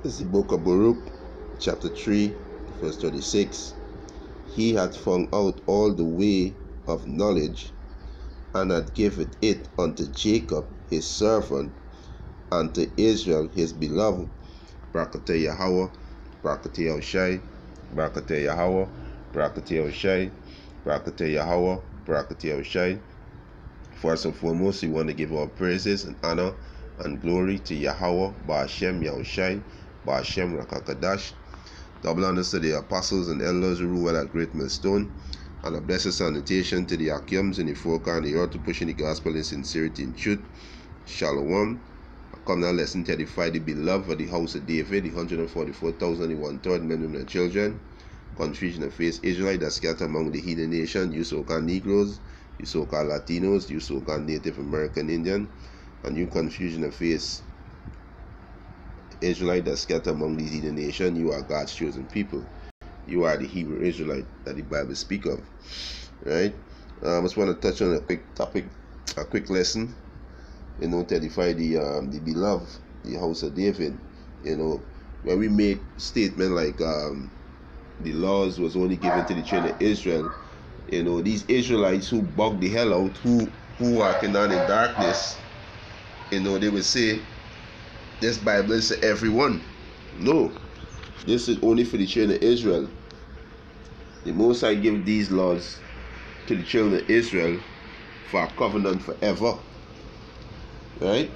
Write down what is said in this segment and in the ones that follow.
This is the book of Baruch, chapter 3, verse 36. He had found out all the way of knowledge, and had given it unto Jacob his servant, and to Israel his beloved. Barakatah Yahweh, Barakatah Yahushai, Barakatah Yahweh, Barakatah Yahushai, Barakatah Yahweh, Barakatah Yahushai. First and foremost, we want to give our praises and honor and glory to Yahweh, Ba'ashem Yahushai, Ba'ashem Rakakadash. Double honors to the apostles and elders who rule at Great Millstone, and a blessed salutation to the Akims and the Foka and the earth to pushing the gospel in sincerity and truth. Shalom. Come now, lesson to edify the beloved of the house of David, the 144,000, the one-third men, women, and children. Confusion of faith, Israelite that scattered among the heathen nation, you so-called Negroes, you so-called Latinos, you so-called Native American Indian, and you confusion of faith, Israelite that scattered among the heathen nation, you are God's chosen people. You are the Hebrew Israelite that the Bible speak of. Right? I just want to touch on a quick topic, a quick lesson, to edify the beloved, the house of David. When we make statement like the laws was only given to the children of Israel, these Israelites who bug the hell out, who walking down in darkness, they will say this Bible is to everyone. No, this is only for the children of Israel. The Most High give these laws to the children of Israel for a covenant forever. Right?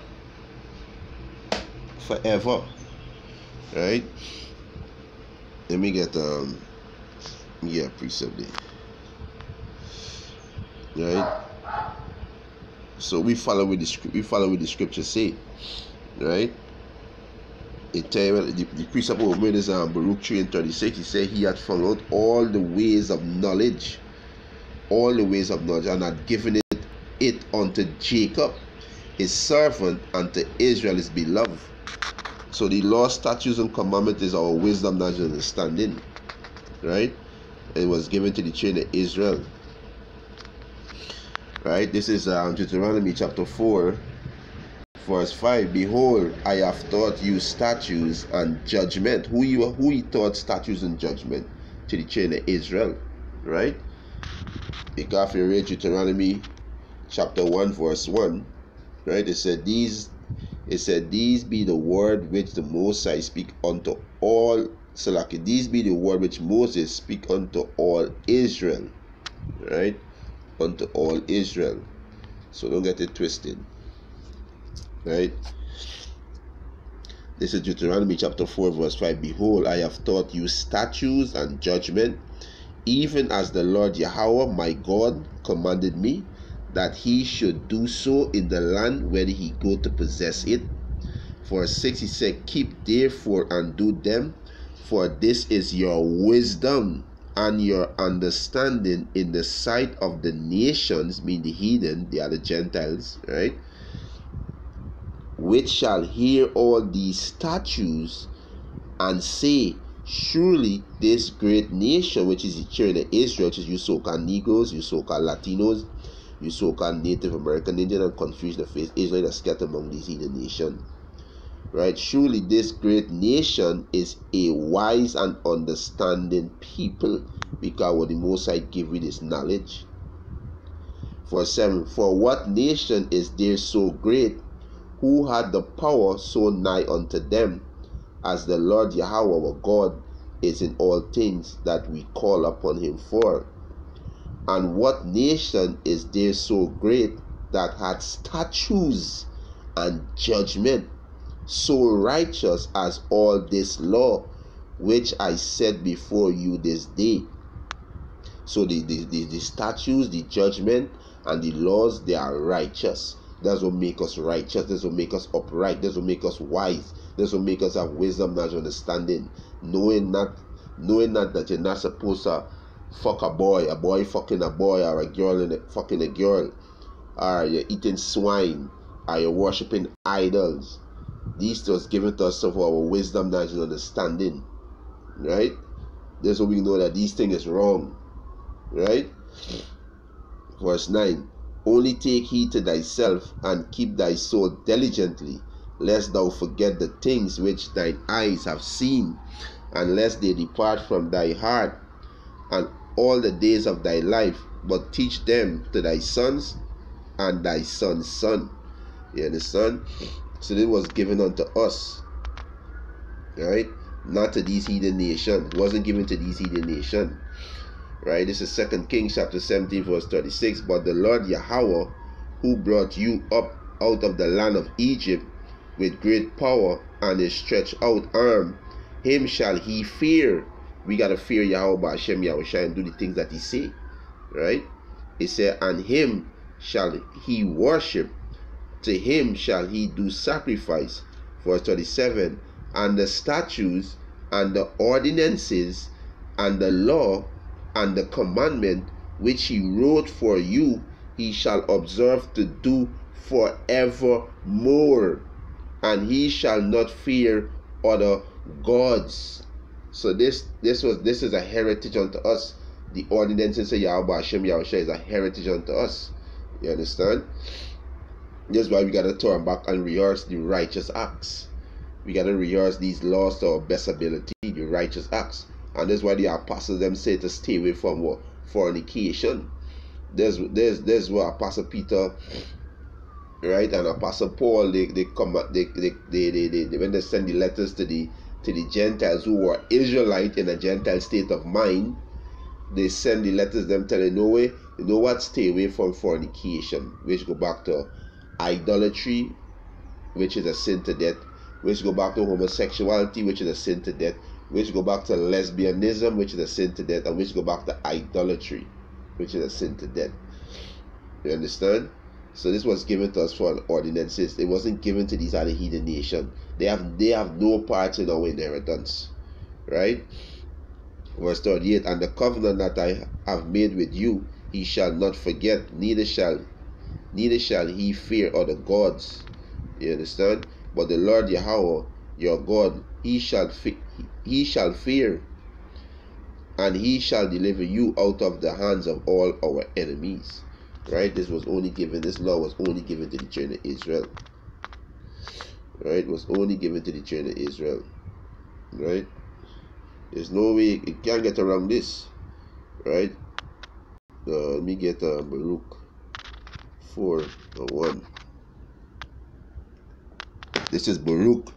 Forever. Right? Let me get a precept there. Right? So we follow with the scriptures say. Right? It tell you the precept over made is Baruch 3 and 36. He said he had found out all the ways of knowledge, and had given it unto Jacob his servant, and to Israel his beloved. So the law, statutes, and commandments is our wisdom, knowledge, and understanding. Right? It was given to the children of Israel. Right? This is Deuteronomy chapter 4, verse 5. Behold, I have taught you statutes and judgment. Who he taught statutes and judgment? To the children of Israel. Right? Because if you read Deuteronomy chapter 1, verse 1, right? It said these be the word which the Most High speak unto all Salaki. These be the word which Moses speak unto all Israel. Right? Unto all Israel. So don't get it twisted. Right? This is Deuteronomy chapter 4, verse 5. Behold, I have taught you statutes and judgment, even as the Lord Yahweh my God commanded me, that he should do so in the land where he go to possess it. Verse 6, he said, keep therefore and do them, for this is your wisdom and your understanding in the sight of the nations, mean the heathen, they are the Gentiles, right? Which shall hear all these statutes and say, surely this great nation, which is the children of Israel, which is you so-called Negroes, you so-called Latinos, you so-called Native American Indian, and confusion of faith, Israel that scattered among these heathen nations. Right? Surely this great nation is a wise and understanding people, because what the Most High give you this knowledge. Verse 7, for what nation is there so great, who had the power so nigh unto them, as the Lord Yahweh our God is in all things that we call upon him for? And what nation is there so great that had statutes and judgment so righteous as all this law which I set before you this day? So the statutes, the judgment, and the laws, they are righteous. That's what make us righteous. That's what make us upright. That's what make us wise. That's what make us have wisdom, knowledge, understanding. Knowing that you're not supposed to fuck a boy fucking a boy, or a girl fucking a girl, or you're eating swine, or you're worshipping idols. These was given to us for our wisdom, knowledge, and understanding. Right? That's what we know that these things is wrong. Right? Verse 9. Only take heed to thyself, and keep thy soul diligently, lest thou forget the things which thine eyes have seen, and lest they depart from thy heart, and all the days of thy life, but teach them to thy sons and thy son's son. You understand? So this was given unto us, right? Not to these heathen nations. It wasn't given to these heathen nations, right? This is 2 Kings chapter 17 verse 36. But the Lord Yahweh, who brought you up out of the land of Egypt with great power and a stretched out arm, him shall he fear. We got to fear Yahweh Hashem Yahushua and do the things that he say, right? It said, and him shall he worship, to him shall he do sacrifice. Verse 37, and the statutes and the ordinances and the law and the commandment which he wrote for you, he shall observe to do forevermore, and he shall not fear other gods. So this is a heritage unto us. The ordinances of Yahweh Hashem Yahushua is a heritage unto us. You understand? That's why we got to turn back and rehearse the righteous acts. We got to rehearse these laws to our best ability, the righteous acts. And that's why the apostles them say to stay away from what? Fornication. There's what Apostle Peter, right, and Apostle Paul, they come when they send the letters to the Gentiles who were Israelite in a Gentile state of mind, they send the letters them telling, no way, you know what, stay away from fornication, which go back to idolatry, which is a sin to death, which go back to homosexuality, which is a sin to death, which go back to lesbianism, which is a sin to death, and which go back to idolatry, which is a sin to death. You understand? So this was given to us for an ordinances. It wasn't given to these other heathen nations. They have no part in our inheritance, right? Verse 38, and the covenant that I have made with you, he shall not forget, neither shall he fear other gods. You understand? But the Lord Yahweh, your God, he shall fear, and he shall deliver you out of the hands of all our enemies. Right? This law was only given to the children of Israel. Right? It was only given to the children of Israel. Right? There's no way, it can't get around this. Right? Let me get Baruch 4:1. This is Baruch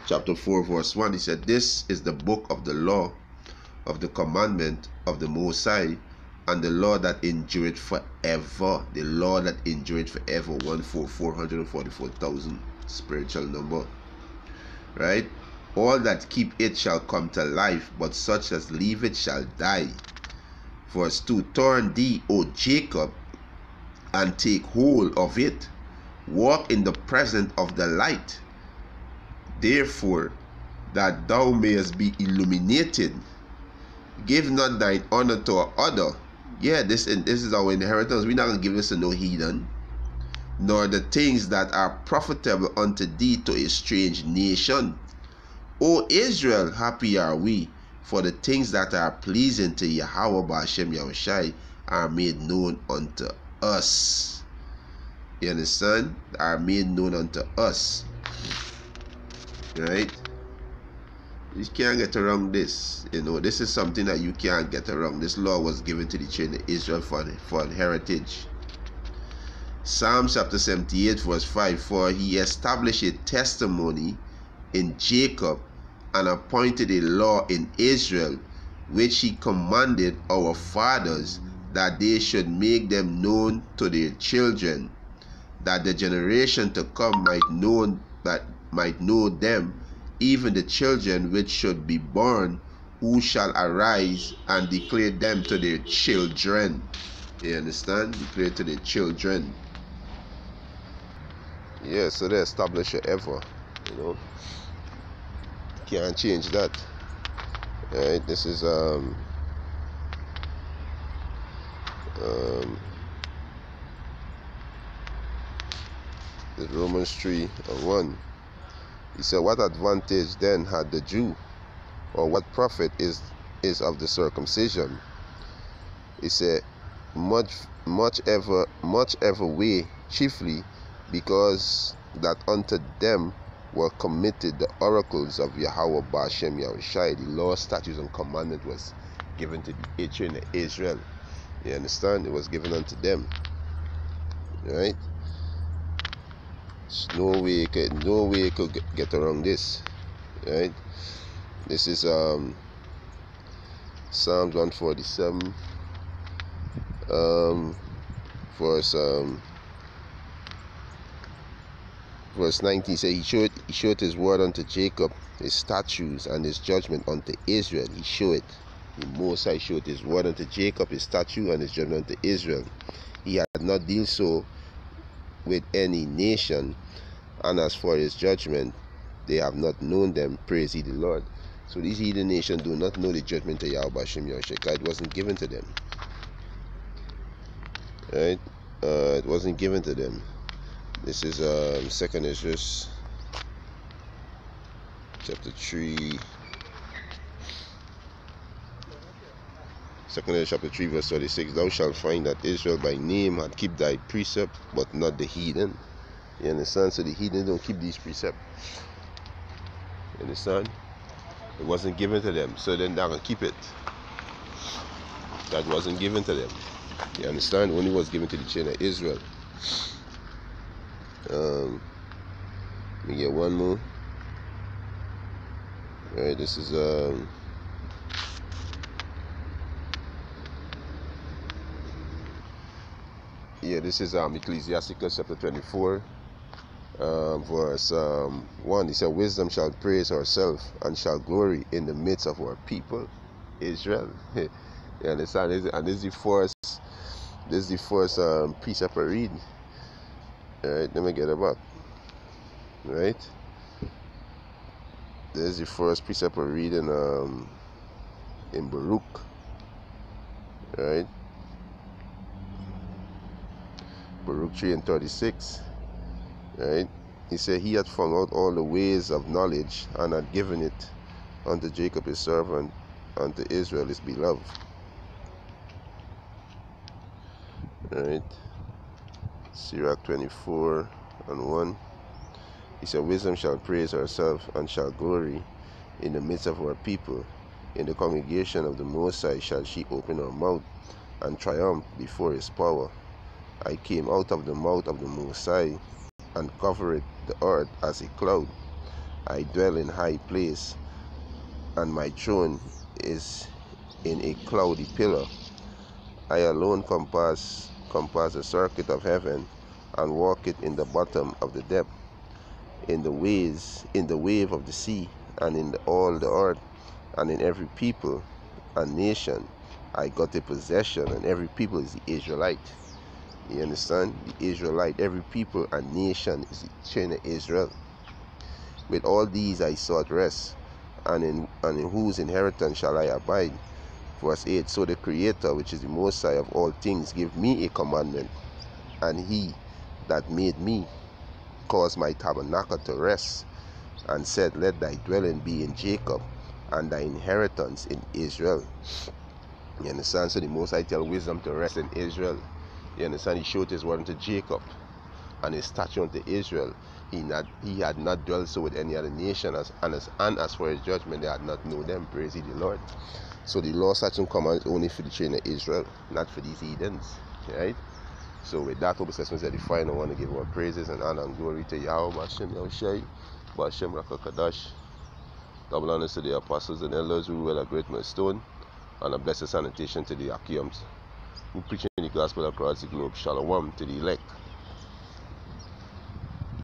chapter 4 verse 1. He said, this is the book of the law of the commandment of the Most High, and the law that endureth forever. The law that endureth forever. 444,000 spiritual number. Right? All that keep it shall come to life, but such as leave it shall die. Verse 2, turn thee, O Jacob, and take hold of it. Walk in the presence of the light, therefore, that thou mayest be illuminated. Give not thine honor to another. Yeah, this is our inheritance. We're not going to give this to no heathen, nor the things that are profitable unto thee to a strange nation. O Israel, happy are we, for the things that are pleasing to Yahweh Hashem Yahushai are made known unto us. You understand? Are made known unto us. Right? You can't get around this. You know, this is something that you can't get around. This law was given to the children of Israel for an heritage. Psalm chapter 78 verse 5, for he established a testimony in Jacob and appointed a law in Israel, which he commanded our fathers, that they should make them known to their children, that the generation to come might know them, even the children which should be born, who shall arise and declare them to their children. You understand? Declare to their children. Yeah, so they establish forever. You know, can't change that. Alright, this is the Romans 3:1. He said, what advantage then had the Jew, or what profit is of the circumcision? He said, much ever way, chiefly because that unto them were committed, the oracles of Yahweh Ba'ashem Yahushai, the law, statutes, and commandment was given to the children of Israel. You understand? It was given unto them. Right? There's no way you could get around this. Right? This is Psalms 147, verse 19 say he showed his word unto Jacob, his statutes and his judgment unto Israel. He showed it. The Most High showed his word unto Jacob, his statute and his judgment unto Israel. He had not dealt so with any nation, and as for his judgment, they have not known them. Praise ye the Lord. So these heathen nations do not know the judgment of Yahweh Ba'ashem Yahushai. It wasn't given to them. Right? It wasn't given to them. This is 2nd Ezra chapter 3. 2nd Ezra chapter 3 verse 36. Thou shalt find that Israel by name had keep thy precept, but not the heathen. You understand? So the heathen don't keep these precepts. You understand? It wasn't given to them, so then they're going to keep it. That wasn't given to them. You understand? Only was given to the children of Israel. Let me get one more. Alright, this is this is Ecclesiasticus chapter 24. Verse 1, he said, wisdom shall praise herself and shall glory in the midst of our people Israel. You understand? And this is the first precept I read. Alright, let me get it back. Right, this is the first precept I read in Baruch. Right, Baruch 3:36. Right, he said, he had found out all the ways of knowledge and had given it unto Jacob his servant, unto Israel his beloved. Right, Sirach 24:1. He said, wisdom shall praise herself and shall glory in the midst of her people. In the congregation of the Most High shall she open her mouth and triumph before his power. I came out of the mouth of the Most High and covered the earth as a cloud. I dwell in high place, and my throne is in a cloudy pillar. I alone compass the circuit of heaven, and walk it in the bottom of the depth, in the wave of the sea, and in all the earth, and in every people and nation. I got a possession, and every people is the Israelite. You understand? The Israelite, every people and nation is the children of Israel. With all these I sought rest, and in whose inheritance shall I abide? Verse 8. So the Creator, which is the Most High of all things, gave me a commandment, and he that made me caused my tabernacle to rest, and said, let thy dwelling be in Jacob, and thy inheritance in Israel. You understand? So the Most High tell wisdom to rest in Israel. You understand? He showed his word unto Jacob and his statute unto Israel. He had not dwelt so with any other nation, and as for his judgment, they had not known them. Praise ye the Lord. So the law, statute, and command is only for the children of Israel, not for these heathens. Right? So with that, hope assessments edified. I want to give our praises and honor and glory to Yahweh Ba'ashem Yahushai, Ba'ashem Rakakadash. Double honors to the apostles and elders who were a great milestone, and a blessed sanitation to the Akiums who preaching the gospel across the globe. Shalom to the elect.